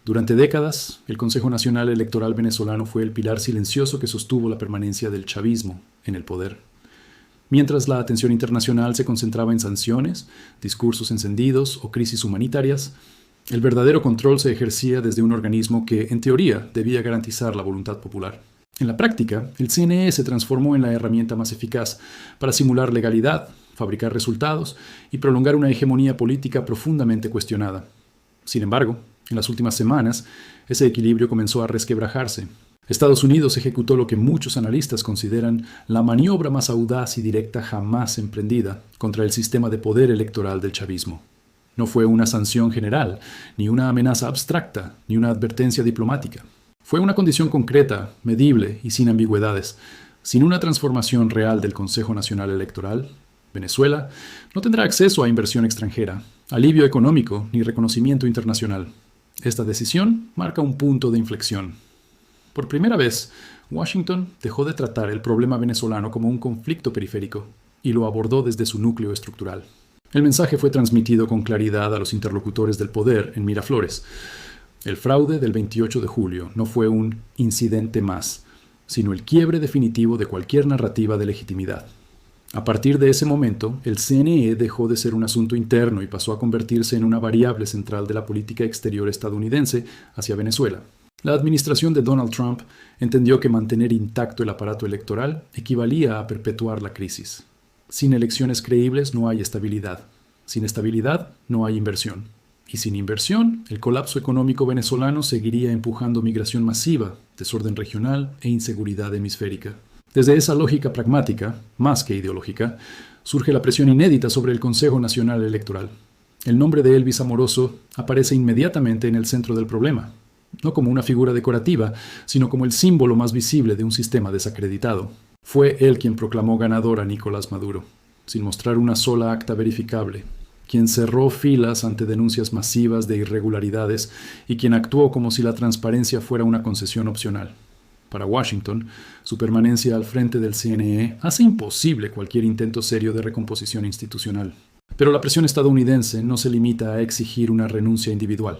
Durante décadas, el Consejo Nacional Electoral venezolano fue el pilar silencioso que sostuvo la permanencia del chavismo en el poder. Mientras la atención internacional se concentraba en sanciones, discursos encendidos o crisis humanitarias, el verdadero control se ejercía desde un organismo que, en teoría, debía garantizar la voluntad popular. En la práctica, el CNE se transformó en la herramienta más eficaz para simular legalidad, fabricar resultados y prolongar una hegemonía política profundamente cuestionada. Sin embargo, en las últimas semanas, ese equilibrio comenzó a resquebrajarse. Estados Unidos ejecutó lo que muchos analistas consideran la maniobra más audaz y directa jamás emprendida contra el sistema de poder electoral del chavismo. No fue una sanción general, ni una amenaza abstracta, ni una advertencia diplomática. Fue una condición concreta, medible y sin ambigüedades. Sin una transformación real del Consejo Nacional Electoral, Venezuela no tendrá acceso a inversión extranjera, alivio económico ni reconocimiento internacional. Esta decisión marca un punto de inflexión. Por primera vez, Washington dejó de tratar el problema venezolano como un conflicto periférico y lo abordó desde su núcleo estructural. El mensaje fue transmitido con claridad a los interlocutores del poder en Miraflores. El fraude del 28 de julio no fue un incidente más, sino el quiebre definitivo de cualquier narrativa de legitimidad. A partir de ese momento, el CNE dejó de ser un asunto interno y pasó a convertirse en una variable central de la política exterior estadounidense hacia Venezuela. La administración de Donald Trump entendió que mantener intacto el aparato electoral equivalía a perpetuar la crisis. Sin elecciones creíbles no hay estabilidad. Sin estabilidad no hay inversión. Y sin inversión, el colapso económico venezolano seguiría empujando migración masiva, desorden regional e inseguridad hemisférica. Desde esa lógica pragmática, más que ideológica, surge la presión inédita sobre el Consejo Nacional Electoral. El nombre de Elvis Amoroso aparece inmediatamente en el centro del problema, no como una figura decorativa, sino como el símbolo más visible de un sistema desacreditado. Fue él quien proclamó ganador a Nicolás Maduro, sin mostrar una sola acta verificable, quien cerró filas ante denuncias masivas de irregularidades y quien actuó como si la transparencia fuera una concesión opcional. Para Washington, su permanencia al frente del CNE hace imposible cualquier intento serio de recomposición institucional. Pero la presión estadounidense no se limita a exigir una renuncia individual.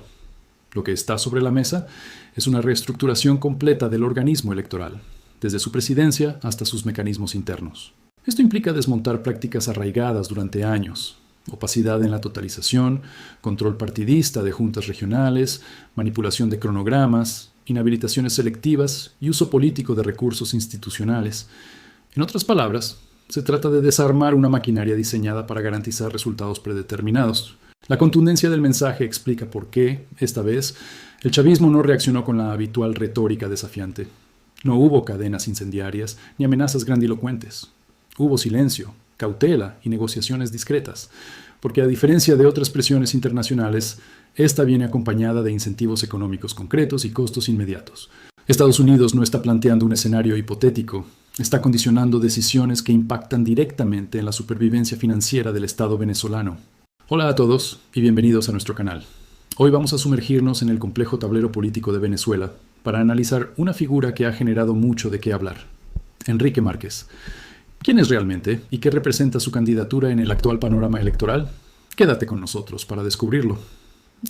Lo que está sobre la mesa es una reestructuración completa del organismo electoral, desde su presidencia hasta sus mecanismos internos. Esto implica desmontar prácticas arraigadas durante años: opacidad en la totalización, control partidista de juntas regionales, manipulación de cronogramas, inhabilitaciones selectivas y uso político de recursos institucionales. En otras palabras, se trata de desarmar una maquinaria diseñada para garantizar resultados predeterminados. La contundencia del mensaje explica por qué, esta vez, el chavismo no reaccionó con la habitual retórica desafiante. No hubo cadenas incendiarias ni amenazas grandilocuentes. Hubo silencio, cautela y negociaciones discretas, porque a diferencia de otras presiones internacionales, esta viene acompañada de incentivos económicos concretos y costos inmediatos. Estados Unidos no está planteando un escenario hipotético, está condicionando decisiones que impactan directamente en la supervivencia financiera del Estado venezolano. Hola a todos y bienvenidos a nuestro canal. Hoy vamos a sumergirnos en el complejo tablero político de Venezuela para analizar una figura que ha generado mucho de qué hablar: Enrique Márquez. ¿Quién es realmente y qué representa su candidatura en el actual panorama electoral? Quédate con nosotros para descubrirlo.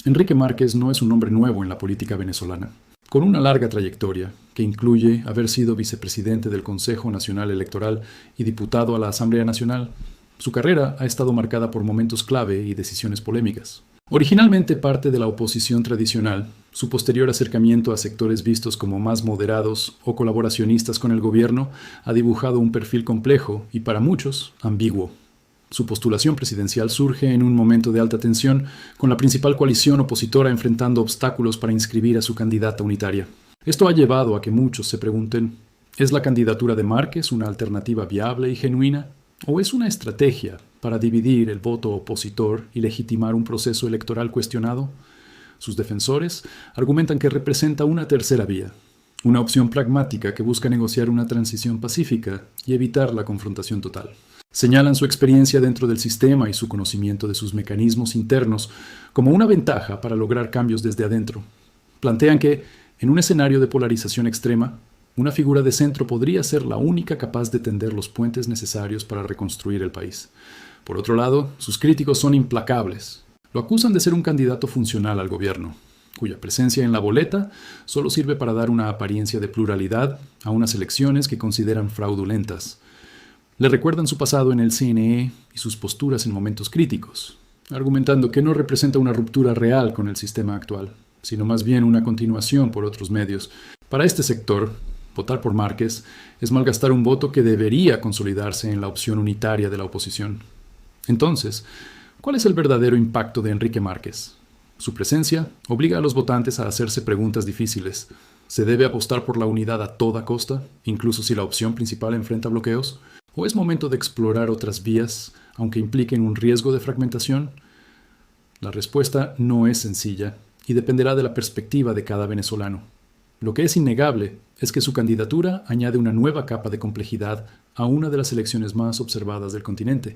Enrique Márquez no es un nombre nuevo en la política venezolana. Con una larga trayectoria, que incluye haber sido vicepresidente del Consejo Nacional Electoral y diputado a la Asamblea Nacional, su carrera ha estado marcada por momentos clave y decisiones polémicas. Originalmente parte de la oposición tradicional, su posterior acercamiento a sectores vistos como más moderados o colaboracionistas con el gobierno ha dibujado un perfil complejo y, para muchos, ambiguo. Su postulación presidencial surge en un momento de alta tensión, con la principal coalición opositora enfrentando obstáculos para inscribir a su candidata unitaria. Esto ha llevado a que muchos se pregunten: ¿es la candidatura de Márquez una alternativa viable y genuina? ¿O es una estrategia para dividir el voto opositor y legitimar un proceso electoral cuestionado? Sus defensores argumentan que representa una tercera vía, una opción pragmática que busca negociar una transición pacífica y evitar la confrontación total. Señalan su experiencia dentro del sistema y su conocimiento de sus mecanismos internos como una ventaja para lograr cambios desde adentro. Plantean que, en un escenario de polarización extrema, una figura de centro podría ser la única capaz de tender los puentes necesarios para reconstruir el país. Por otro lado, sus críticos son implacables. Lo acusan de ser un candidato funcional al gobierno. cuya presencia en la boleta solo sirve para dar una apariencia de pluralidad a unas elecciones que consideran fraudulentas. Le recuerdan su pasado en el CNE y sus posturas en momentos críticos, argumentando que no representa una ruptura real con el sistema actual, sino más bien una continuación por otros medios. Para este sector, votar por Márquez es malgastar un voto que debería consolidarse en la opción unitaria de la oposición. Entonces, ¿cuál es el verdadero impacto de Enrique Márquez? Su presencia obliga a los votantes a hacerse preguntas difíciles. ¿Se debe apostar por la unidad a toda costa, incluso si la opción principal enfrenta bloqueos? ¿O es momento de explorar otras vías, aunque impliquen un riesgo de fragmentación? La respuesta no es sencilla y dependerá de la perspectiva de cada venezolano. Lo que es innegable es que su candidatura añade una nueva capa de complejidad a una de las elecciones más observadas del continente.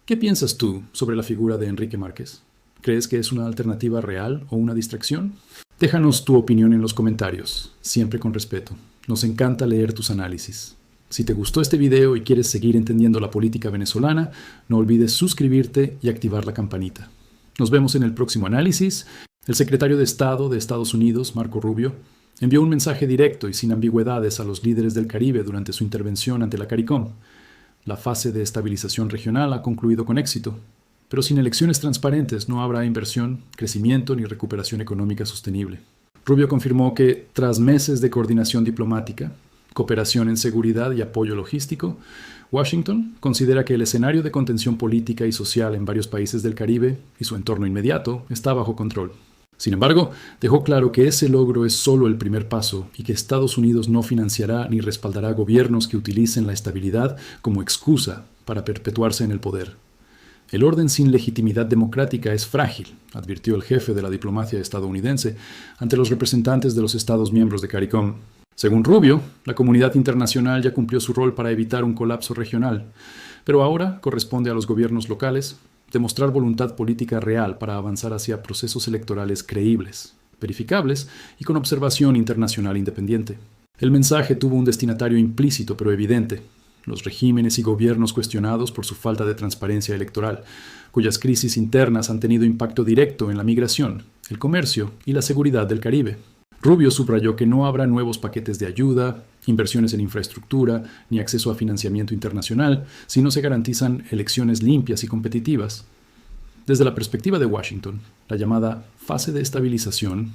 ¿Qué piensas tú sobre la figura de Enrique Márquez? ¿Crees que es una alternativa real o una distracción? Déjanos tu opinión en los comentarios, siempre con respeto. Nos encanta leer tus análisis. Si te gustó este video y quieres seguir entendiendo la política venezolana, no olvides suscribirte y activar la campanita. Nos vemos en el próximo análisis. El secretario de Estado de Estados Unidos, Marco Rubio, envió un mensaje directo y sin ambigüedades a los líderes del Caribe durante su intervención ante la CARICOM. La fase de estabilización regional ha concluido con éxito, pero sin elecciones transparentes no habrá inversión, crecimiento ni recuperación económica sostenible. Rubio confirmó que, tras meses de coordinación diplomática, cooperación en seguridad y apoyo logístico, Washington considera que el escenario de contención política y social en varios países del Caribe y su entorno inmediato está bajo control. Sin embargo, dejó claro que ese logro es solo el primer paso y que Estados Unidos no financiará ni respaldará gobiernos que utilicen la estabilidad como excusa para perpetuarse en el poder. El orden sin legitimidad democrática es frágil, advirtió el jefe de la diplomacia estadounidense ante los representantes de los Estados miembros de CARICOM. Según Rubio, la comunidad internacional ya cumplió su rol para evitar un colapso regional, pero ahora corresponde a los gobiernos locales demostrar voluntad política real para avanzar hacia procesos electorales creíbles, verificables y con observación internacional independiente. El mensaje tuvo un destinatario implícito pero evidente: los regímenes y gobiernos cuestionados por su falta de transparencia electoral, cuyas crisis internas han tenido impacto directo en la migración, el comercio y la seguridad del Caribe. Rubio subrayó que no habrá nuevos paquetes de ayuda, inversiones en infraestructura ni acceso a financiamiento internacional si no se garantizan elecciones limpias y competitivas. Desde la perspectiva de Washington, la llamada fase de estabilización,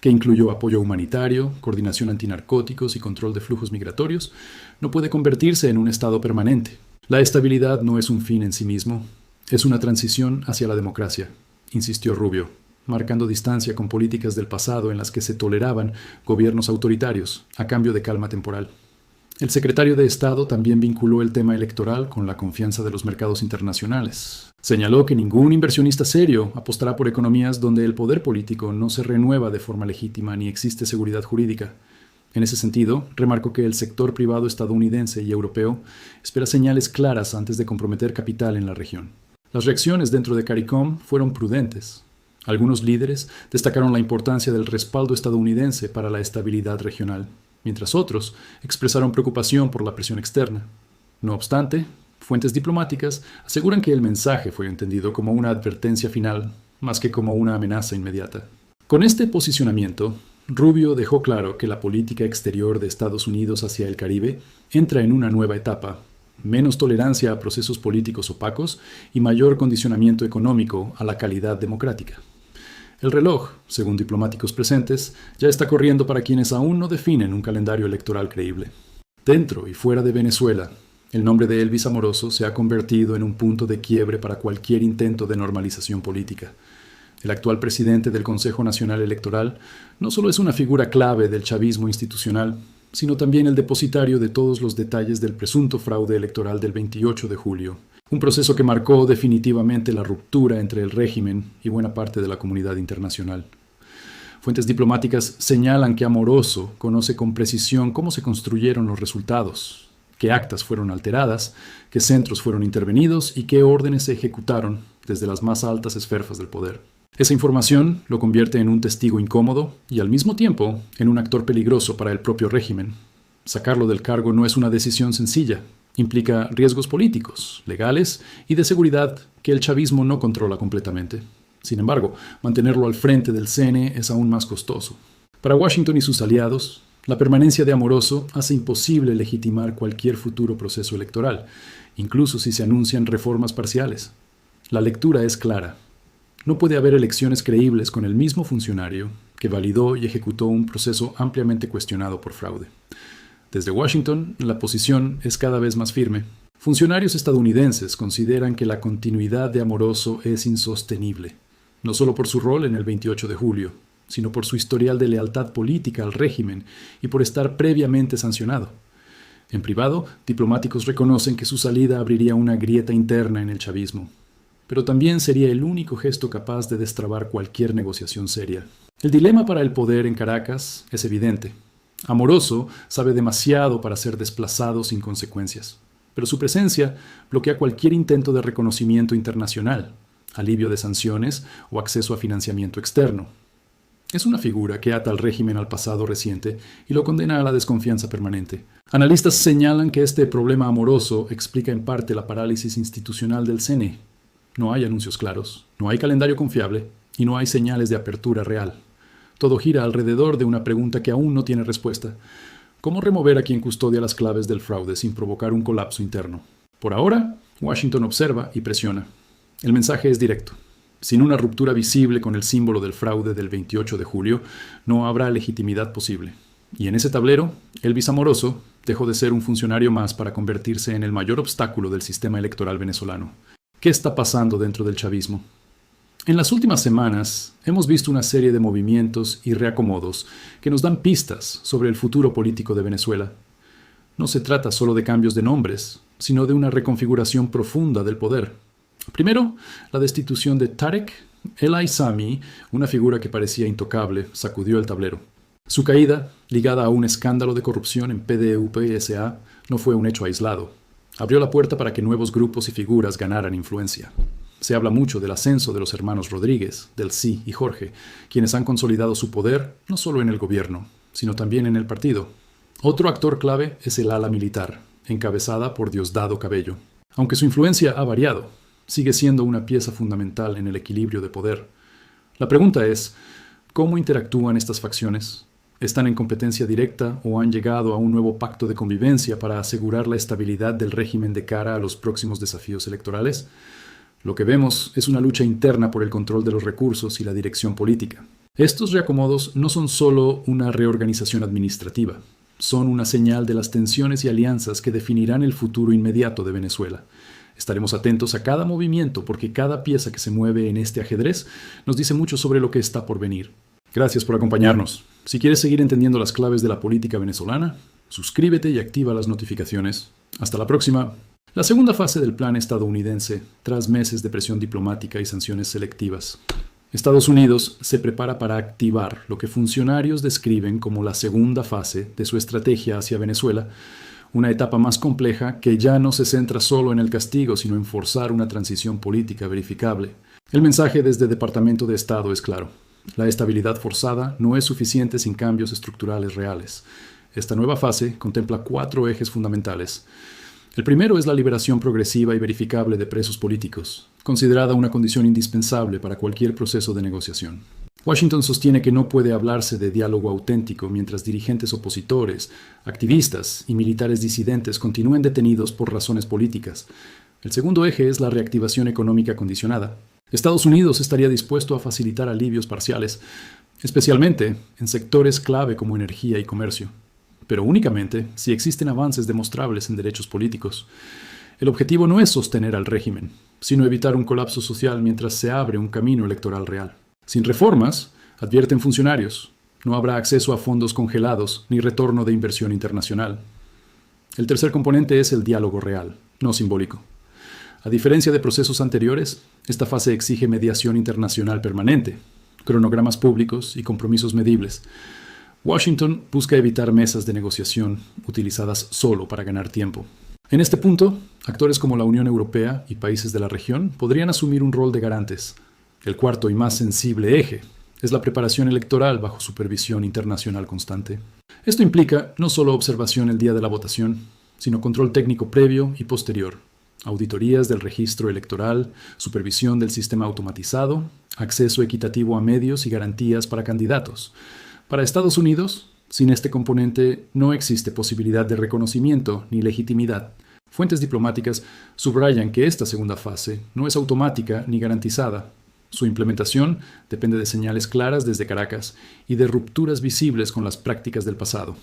que incluyó apoyo humanitario, coordinación antinarcóticos y control de flujos migratorios, no puede convertirse en un estado permanente. La estabilidad no es un fin en sí mismo, es una transición hacia la democracia, insistió Rubio, marcando distancia con políticas del pasado en las que se toleraban gobiernos autoritarios a cambio de calma temporal. El secretario de Estado también vinculó el tema electoral con la confianza de los mercados internacionales. Señaló que ningún inversionista serio apostará por economías donde el poder político no se renueva de forma legítima ni existe seguridad jurídica. En ese sentido, remarcó que el sector privado estadounidense y europeo espera señales claras antes de comprometer capital en la región. Las reacciones dentro de CARICOM fueron prudentes. Algunos líderes destacaron la importancia del respaldo estadounidense para la estabilidad regional, mientras otros expresaron preocupación por la presión externa. No obstante, fuentes diplomáticas aseguran que el mensaje fue entendido como una advertencia final, más que como una amenaza inmediata. Con este posicionamiento, Rubio dejó claro que la política exterior de Estados Unidos hacia el Caribe entra en una nueva etapa: menos tolerancia a procesos políticos opacos y mayor condicionamiento económico a la calidad democrática. El reloj, según diplomáticos presentes, ya está corriendo para quienes aún no definen un calendario electoral creíble. Dentro y fuera de Venezuela, el nombre de Elvis Amoroso se ha convertido en un punto de quiebre para cualquier intento de normalización política. El actual presidente del Consejo Nacional Electoral no solo es una figura clave del chavismo institucional, sino también el depositario de todos los detalles del presunto fraude electoral del 28 de julio, un proceso que marcó definitivamente la ruptura entre el régimen y buena parte de la comunidad internacional. Fuentes diplomáticas señalan que Amoroso conoce con precisión cómo se construyeron los resultados, qué actas fueron alteradas, qué centros fueron intervenidos y qué órdenes se ejecutaron desde las más altas esferas del poder. Esa información lo convierte en un testigo incómodo y al mismo tiempo en un actor peligroso para el propio régimen. Sacarlo del cargo no es una decisión sencilla. Implica riesgos políticos, legales y de seguridad que el chavismo no controla completamente. Sin embargo, mantenerlo al frente del CNE es aún más costoso. Para Washington y sus aliados, la permanencia de Amoroso hace imposible legitimar cualquier futuro proceso electoral, incluso si se anuncian reformas parciales. La lectura es clara. No puede haber elecciones creíbles con el mismo funcionario que validó y ejecutó un proceso ampliamente cuestionado por fraude. Desde Washington, la posición es cada vez más firme. Funcionarios estadounidenses consideran que la continuidad de Amoroso es insostenible, no solo por su rol en el 28 de julio, sino por su historial de lealtad política al régimen y por estar previamente sancionado. En privado, diplomáticos reconocen que su salida abriría una grieta interna en el chavismo, pero también sería el único gesto capaz de destrabar cualquier negociación seria. El dilema para el poder en Caracas es evidente. Amoroso sabe demasiado para ser desplazado sin consecuencias, pero su presencia bloquea cualquier intento de reconocimiento internacional, alivio de sanciones o acceso a financiamiento externo. Es una figura que ata al régimen al pasado reciente y lo condena a la desconfianza permanente. Analistas señalan que este problema Amoroso explica en parte la parálisis institucional del CNE. No hay anuncios claros, no hay calendario confiable y no hay señales de apertura real. Todo gira alrededor de una pregunta que aún no tiene respuesta. ¿Cómo remover a quien custodia las claves del fraude sin provocar un colapso interno? Por ahora, Washington observa y presiona. El mensaje es directo. Sin una ruptura visible con el símbolo del fraude del 28 de julio, no habrá legitimidad posible. Y en ese tablero, Elvis Amoroso dejó de ser un funcionario más para convertirse en el mayor obstáculo del sistema electoral venezolano. ¿Qué está pasando dentro del chavismo? En las últimas semanas hemos visto una serie de movimientos y reacomodos que nos dan pistas sobre el futuro político de Venezuela. No se trata solo de cambios de nombres, sino de una reconfiguración profunda del poder. Primero, la destitución de Tarek El Aissami, una figura que parecía intocable, sacudió el tablero. Su caída, ligada a un escándalo de corrupción en PDVSA, no fue un hecho aislado. Abrió la puerta para que nuevos grupos y figuras ganaran influencia. Se habla mucho del ascenso de los hermanos Rodríguez, del Sí y Jorge, quienes han consolidado su poder no solo en el gobierno, sino también en el partido. Otro actor clave es el ala militar, encabezada por Diosdado Cabello. Aunque su influencia ha variado, sigue siendo una pieza fundamental en el equilibrio de poder. La pregunta es, ¿cómo interactúan estas facciones? ¿Están en competencia directa o han llegado a un nuevo pacto de convivencia para asegurar la estabilidad del régimen de cara a los próximos desafíos electorales? Lo que vemos es una lucha interna por el control de los recursos y la dirección política. Estos reacomodos no son solo una reorganización administrativa, son una señal de las tensiones y alianzas que definirán el futuro inmediato de Venezuela. Estaremos atentos a cada movimiento porque cada pieza que se mueve en este ajedrez nos dice mucho sobre lo que está por venir. Gracias por acompañarnos. Si quieres seguir entendiendo las claves de la política venezolana, suscríbete y activa las notificaciones. Hasta la próxima. La segunda fase del plan estadounidense, tras meses de presión diplomática y sanciones selectivas. Estados Unidos se prepara para activar lo que funcionarios describen como la segunda fase de su estrategia hacia Venezuela, una etapa más compleja que ya no se centra solo en el castigo, sino en forzar una transición política verificable. El mensaje desde el Departamento de Estado es claro. La estabilidad forzada no es suficiente sin cambios estructurales reales. Esta nueva fase contempla 4 ejes fundamentales. El primero es la liberación progresiva y verificable de presos políticos, considerada una condición indispensable para cualquier proceso de negociación. Washington sostiene que no puede hablarse de diálogo auténtico mientras dirigentes opositores, activistas y militares disidentes continúen detenidos por razones políticas. El segundo eje es la reactivación económica condicionada. Estados Unidos estaría dispuesto a facilitar alivios parciales, especialmente en sectores clave como energía y comercio, pero únicamente si existen avances demostrables en derechos políticos. El objetivo no es sostener al régimen, sino evitar un colapso social mientras se abre un camino electoral real. Sin reformas, advierten funcionarios, no habrá acceso a fondos congelados ni retorno de inversión internacional. El tercer componente es el diálogo real, no simbólico. A diferencia de procesos anteriores, esta fase exige mediación internacional permanente, cronogramas públicos y compromisos medibles. Washington busca evitar mesas de negociación utilizadas solo para ganar tiempo. En este punto, actores como la Unión Europea y países de la región podrían asumir un rol de garantes. El cuarto y más sensible eje es la preparación electoral bajo supervisión internacional constante. Esto implica no solo observación el día de la votación, sino control técnico previo y posterior. auditorías del registro electoral, supervisión del sistema automatizado, acceso equitativo a medios y garantías para candidatos. Para Estados Unidos, sin este componente no existe posibilidad de reconocimiento ni legitimidad. Fuentes diplomáticas subrayan que esta segunda fase no es automática ni garantizada. Su implementación depende de señales claras desde Caracas y de rupturas visibles con las prácticas del pasado.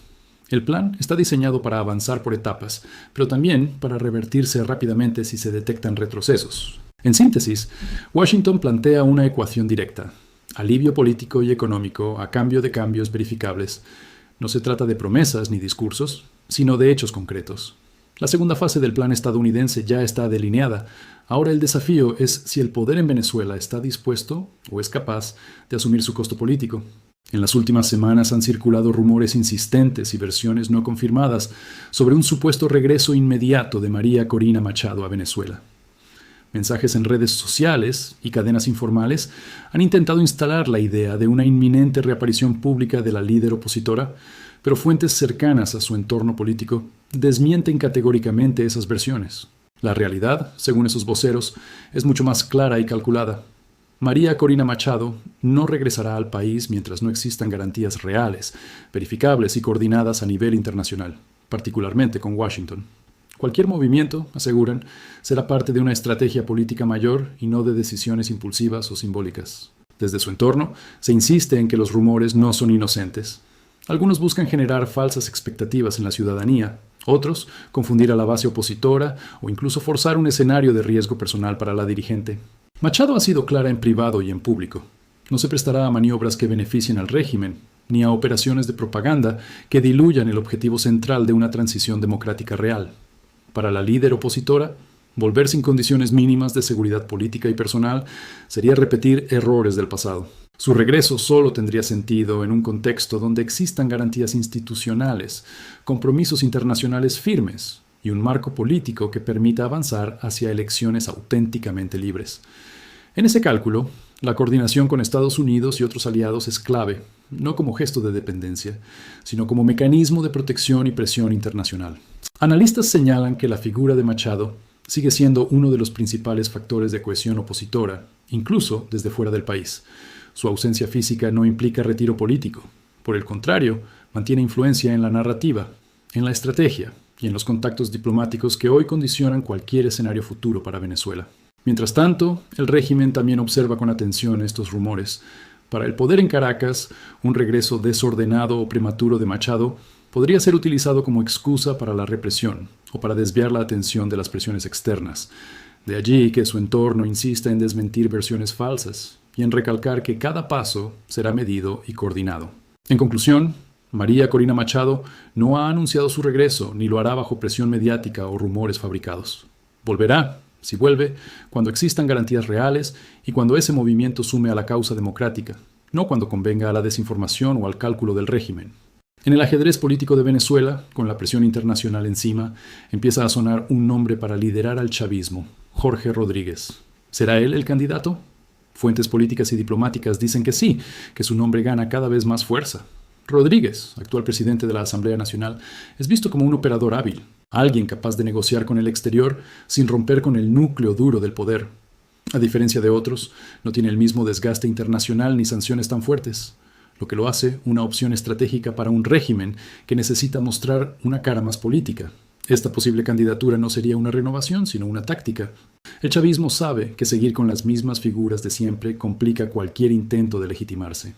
El plan está diseñado para avanzar por etapas, pero también para revertirse rápidamente si se detectan retrocesos. En síntesis, Washington plantea una ecuación directa: alivio político y económico a cambio de cambios verificables. No se trata de promesas ni discursos, sino de hechos concretos. La segunda fase del plan estadounidense ya está delineada. Ahora el desafío es si el poder en Venezuela está dispuesto o es capaz de asumir su costo político. En las últimas semanas han circulado rumores insistentes y versiones no confirmadas sobre un supuesto regreso inmediato de María Corina Machado a Venezuela. Mensajes en redes sociales y cadenas informales han intentado instalar la idea de una inminente reaparición pública de la líder opositora, pero fuentes cercanas a su entorno político desmienten categóricamente esas versiones. La realidad, según esos voceros, es mucho más clara y calculada. María Corina Machado no regresará al país mientras no existan garantías reales, verificables y coordinadas a nivel internacional, particularmente con Washington. Cualquier movimiento, aseguran, será parte de una estrategia política mayor y no de decisiones impulsivas o simbólicas. Desde su entorno, se insiste en que los rumores no son inocentes. Algunos buscan generar falsas expectativas en la ciudadanía, otros confundir a la base opositora o incluso forzar un escenario de riesgo personal para la dirigente. Machado ha sido clara en privado y en público. No se prestará a maniobras que beneficien al régimen, ni a operaciones de propaganda que diluyan el objetivo central de una transición democrática real. Para la líder opositora, volver sin condiciones mínimas de seguridad política y personal sería repetir errores del pasado. Su regreso solo tendría sentido en un contexto donde existan garantías institucionales, compromisos internacionales firmes y un marco político que permita avanzar hacia elecciones auténticamente libres. En ese cálculo, la coordinación con Estados Unidos y otros aliados es clave, no como gesto de dependencia, sino como mecanismo de protección y presión internacional. Analistas señalan que la figura de Machado sigue siendo uno de los principales factores de cohesión opositora, incluso desde fuera del país. Su ausencia física no implica retiro político. Por el contrario, mantiene influencia en la narrativa, en la estrategia y en los contactos diplomáticos que hoy condicionan cualquier escenario futuro para Venezuela. Mientras tanto, el régimen también observa con atención estos rumores. Para el poder en Caracas, un regreso desordenado o prematuro de Machado podría ser utilizado como excusa para la represión o para desviar la atención de las presiones externas. De allí que su entorno insista en desmentir versiones falsas y en recalcar que cada paso será medido y coordinado. En conclusión, María Corina Machado no ha anunciado su regreso ni lo hará bajo presión mediática o rumores fabricados. Volverá, si vuelve, cuando existan garantías reales y cuando ese movimiento sume a la causa democrática, no cuando convenga a la desinformación o al cálculo del régimen. En el ajedrez político de Venezuela, con la presión internacional encima, empieza a sonar un nombre para liderar al chavismo: Jorge Rodríguez. ¿Será él el candidato? Fuentes políticas y diplomáticas dicen que sí, que su nombre gana cada vez más fuerza. Rodríguez, actual presidente de la Asamblea Nacional, es visto como un operador hábil, alguien capaz de negociar con el exterior sin romper con el núcleo duro del poder. A diferencia de otros, no tiene el mismo desgaste internacional ni sanciones tan fuertes, lo que lo hace una opción estratégica para un régimen que necesita mostrar una cara más política. Esta posible candidatura no sería una renovación, sino una táctica. El chavismo sabe que seguir con las mismas figuras de siempre complica cualquier intento de legitimarse.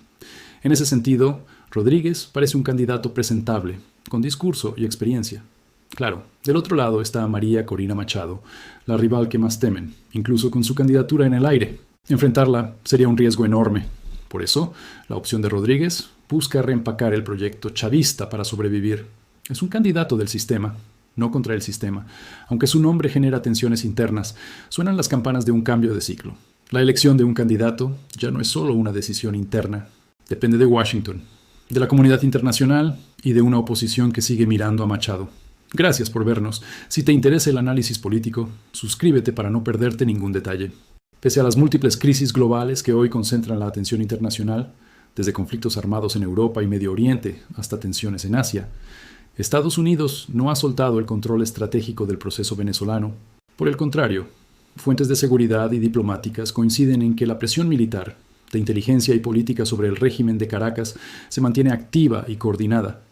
En ese sentido, Rodríguez parece un candidato presentable, con discurso y experiencia. Claro, del otro lado está María Corina Machado, la rival que más temen, incluso con su candidatura en el aire. Enfrentarla sería un riesgo enorme. Por eso, la opción de Rodríguez busca reempacar el proyecto chavista para sobrevivir. Es un candidato del sistema, no contra el sistema. Aunque su nombre genera tensiones internas, suenan las campanas de un cambio de ciclo. La elección de un candidato ya no es solo una decisión interna. Depende de Washington, de la comunidad internacional y de una oposición que sigue mirando a Machado. Gracias por vernos. Si te interesa el análisis político, suscríbete para no perderte ningún detalle. Pese a las múltiples crisis globales que hoy concentran la atención internacional, desde conflictos armados en Europa y Medio Oriente hasta tensiones en Asia, Estados Unidos no ha soltado el control estratégico del proceso venezolano, Por el contrario, fuentes de seguridad y diplomáticas coinciden en que la presión militar, de inteligencia y política sobre el régimen de Caracas se mantiene activa y coordinada.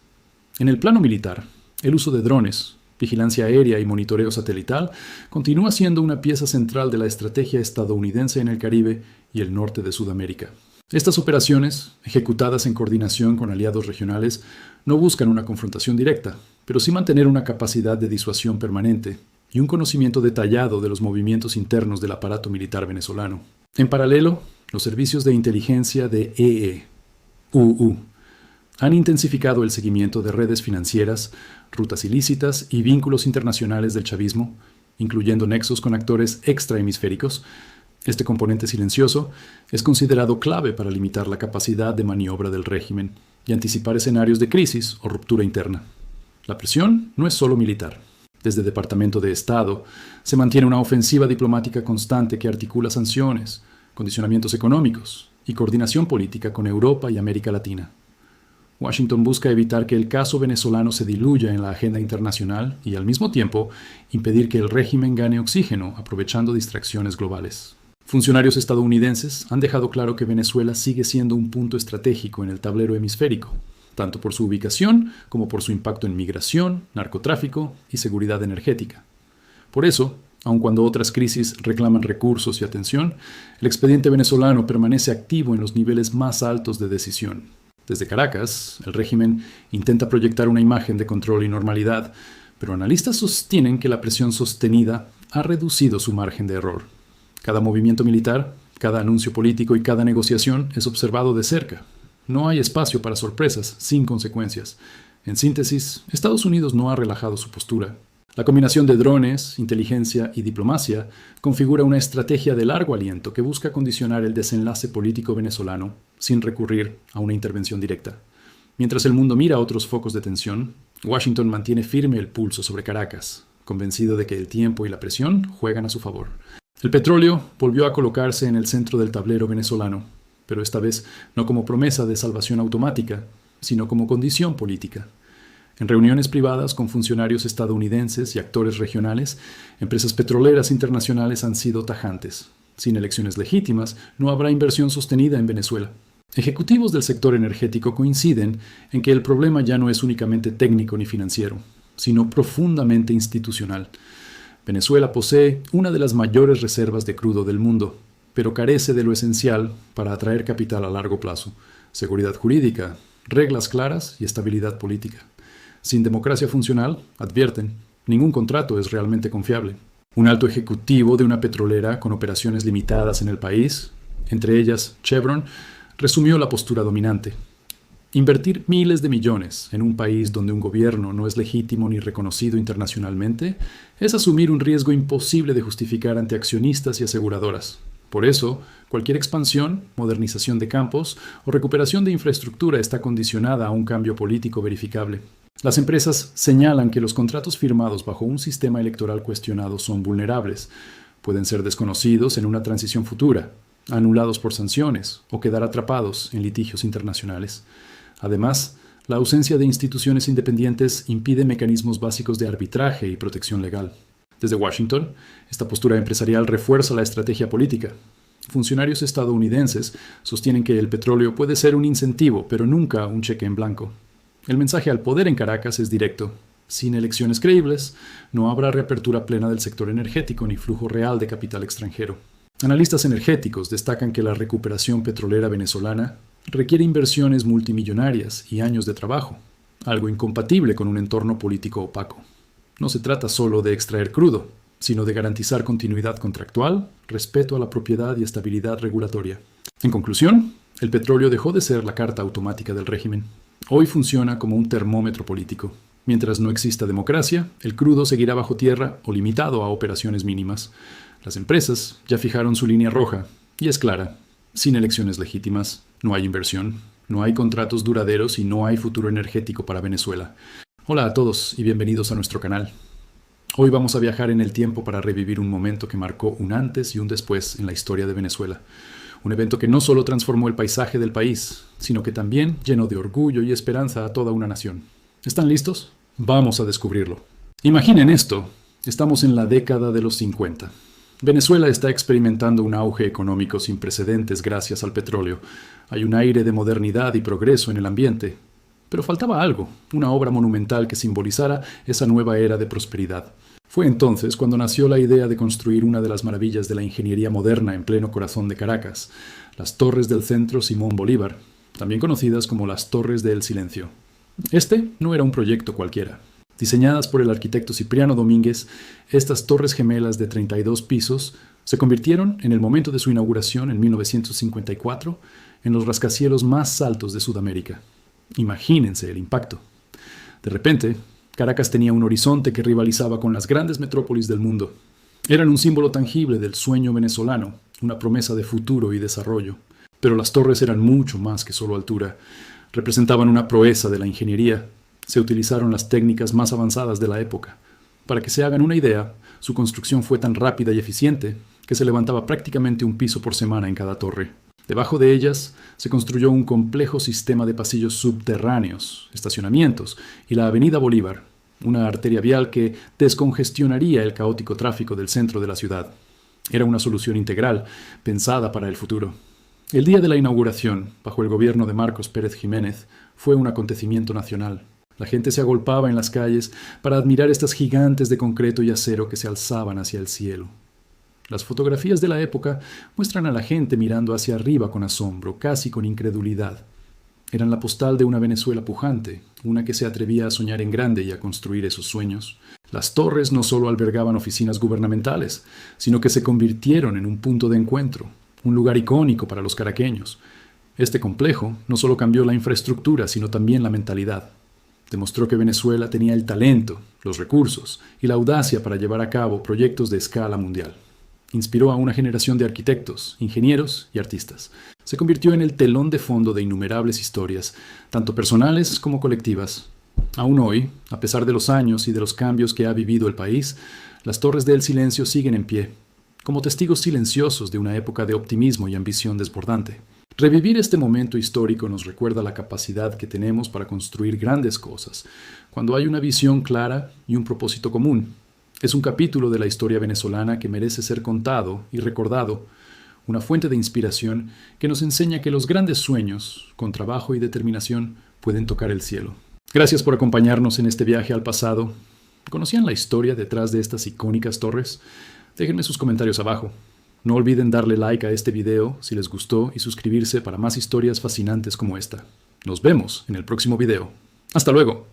En el plano militar, el uso de drones, vigilancia aérea y monitoreo satelital continúa siendo una pieza central de la estrategia estadounidense en el Caribe y el norte de Sudamérica. Estas operaciones, ejecutadas en coordinación con aliados regionales, no buscan una confrontación directa, pero sí mantener una capacidad de disuasión permanente y un conocimiento detallado de los movimientos internos del aparato militar venezolano. En paralelo, los servicios de inteligencia de EE-UU han intensificado el seguimiento de redes financieras, rutas ilícitas y vínculos internacionales del chavismo, incluyendo nexos con actores extrahemisféricos. Este componente silencioso es considerado clave para limitar la capacidad de maniobra del régimen y anticipar escenarios de crisis o ruptura interna. La presión no es solo militar. Desde el Departamento de Estado se mantiene una ofensiva diplomática constante que articula sanciones, condicionamientos económicos y coordinación política con Europa y América Latina. Washington busca evitar que el caso venezolano se diluya en la agenda internacional y, al mismo tiempo, impedir que el régimen gane oxígeno aprovechando distracciones globales. Funcionarios estadounidenses han dejado claro que Venezuela sigue siendo un punto estratégico en el tablero hemisférico, tanto por su ubicación como por su impacto en migración, narcotráfico y seguridad energética. Por eso, aun cuando otras crisis reclaman recursos y atención, el expediente venezolano permanece activo en los niveles más altos de decisión. Desde Caracas, el régimen intenta proyectar una imagen de control y normalidad, pero analistas sostienen que la presión sostenida ha reducido su margen de error. Cada movimiento militar, cada anuncio político y cada negociación es observado de cerca. No hay espacio para sorpresas sin consecuencias. En síntesis, Estados Unidos no ha relajado su postura. La combinación de drones, inteligencia y diplomacia configura una estrategia de largo aliento que busca condicionar el desenlace político venezolano sin recurrir a una intervención directa. Mientras el mundo mira otros focos de tensión, Washington mantiene firme el pulso sobre Caracas, convencido de que el tiempo y la presión juegan a su favor. El petróleo volvió a colocarse en el centro del tablero venezolano, pero esta vez no como promesa de salvación automática, sino como condición política. En reuniones privadas con funcionarios estadounidenses y actores regionales, empresas petroleras internacionales han sido tajantes. Sin elecciones legítimas, no habrá inversión sostenida en Venezuela. Ejecutivos del sector energético coinciden en que el problema ya no es únicamente técnico ni financiero, sino profundamente institucional. Venezuela posee una de las mayores reservas de crudo del mundo, pero carece de lo esencial para atraer capital a largo plazo: seguridad jurídica, reglas claras y estabilidad política. Sin democracia funcional, advierten, ningún contrato es realmente confiable. Un alto ejecutivo de una petrolera con operaciones limitadas en el país, entre ellas Chevron, resumió la postura dominante. Invertir miles de millones en un país donde un gobierno no es legítimo ni reconocido internacionalmente es asumir un riesgo imposible de justificar ante accionistas y aseguradoras. Por eso, cualquier expansión, modernización de campos o recuperación de infraestructura está condicionada a un cambio político verificable. Las empresas señalan que los contratos firmados bajo un sistema electoral cuestionado son vulnerables, pueden ser desconocidos en una transición futura, anulados por sanciones o quedar atrapados en litigios internacionales. Además, la ausencia de instituciones independientes impide mecanismos básicos de arbitraje y protección legal. Desde Washington, esta postura empresarial refuerza la estrategia política. Funcionarios estadounidenses sostienen que el petróleo puede ser un incentivo, pero nunca un cheque en blanco. El mensaje al poder en Caracas es directo. Sin elecciones creíbles, no habrá reapertura plena del sector energético ni flujo real de capital extranjero. Analistas energéticos destacan que la recuperación petrolera venezolana requiere inversiones multimillonarias y años de trabajo, algo incompatible con un entorno político opaco. No se trata solo de extraer crudo, sino de garantizar continuidad contractual, respeto a la propiedad y estabilidad regulatoria. En conclusión, el petróleo dejó de ser la carta automática del régimen. Hoy funciona como un termómetro político. Mientras no exista democracia, el crudo seguirá bajo tierra o limitado a operaciones mínimas. Las empresas ya fijaron su línea roja, y es clara: sin elecciones legítimas, no hay inversión, no hay contratos duraderos y no hay futuro energético para Venezuela. Hola a todos y bienvenidos a nuestro canal. Hoy vamos a viajar en el tiempo para revivir un momento que marcó un antes y un después en la historia de Venezuela. Un evento que no solo transformó el paisaje del país, sino que también llenó de orgullo y esperanza a toda una nación. ¿Están listos? Vamos a descubrirlo. Imaginen esto: Estamos en la década de los 50. Venezuela está experimentando un auge económico sin precedentes gracias al petróleo. Hay un aire de modernidad y progreso en el ambiente. Pero faltaba algo, una obra monumental que simbolizara esa nueva era de prosperidad. Fue entonces cuando nació la idea de construir una de las maravillas de la ingeniería moderna en pleno corazón de Caracas, las Torres del Centro Simón Bolívar, también conocidas como las Torres del Silencio. Este no era un proyecto cualquiera. Diseñadas por el arquitecto Cipriano Domínguez, estas torres gemelas de 32 pisos se convirtieron, en el momento de su inauguración en 1954, en los rascacielos más altos de Sudamérica. Imagínense el impacto. De repente, Caracas tenía un horizonte que rivalizaba con las grandes metrópolis del mundo. Eran un símbolo tangible del sueño venezolano, una promesa de futuro y desarrollo. Pero las torres eran mucho más que solo altura. Representaban una proeza de la ingeniería. Se utilizaron las técnicas más avanzadas de la época. Para que se hagan una idea, su construcción fue tan rápida y eficiente que se levantaba prácticamente un piso por semana en cada torre. Debajo de ellas se construyó un complejo sistema de pasillos subterráneos, estacionamientos y la Avenida Bolívar, una arteria vial que descongestionaría el caótico tráfico del centro de la ciudad. Era una solución integral, pensada para el futuro. El día de la inauguración, bajo el gobierno de Marcos Pérez Jiménez, fue un acontecimiento nacional. La gente se agolpaba en las calles para admirar estas gigantes de concreto y acero que se alzaban hacia el cielo. Las fotografías de la época muestran a la gente mirando hacia arriba con asombro, casi con incredulidad. Eran la postal de una Venezuela pujante, una que se atrevía a soñar en grande y a construir esos sueños. Las torres no solo albergaban oficinas gubernamentales, sino que se convirtieron en un punto de encuentro, un lugar icónico para los caraqueños. Este complejo no solo cambió la infraestructura, sino también la mentalidad. Demostró que Venezuela tenía el talento, los recursos y la audacia para llevar a cabo proyectos de escala mundial. Inspiró a una generación de arquitectos, ingenieros y artistas. Se convirtió en el telón de fondo de innumerables historias, tanto personales como colectivas. Aún hoy, a pesar de los años y de los cambios que ha vivido el país, las Torres del Silencio siguen en pie, como testigos silenciosos de una época de optimismo y ambición desbordante. Revivir este momento histórico nos recuerda la capacidad que tenemos para construir grandes cosas, cuando hay una visión clara y un propósito común. Es un capítulo de la historia venezolana que merece ser contado y recordado, una fuente de inspiración que nos enseña que los grandes sueños, con trabajo y determinación, pueden tocar el cielo. Gracias por acompañarnos en este viaje al pasado. ¿Conocían la historia detrás de estas icónicas torres? Déjenme sus comentarios abajo. No olviden darle like a este video si les gustó y suscribirse para más historias fascinantes como esta. Nos vemos en el próximo video. ¡Hasta luego!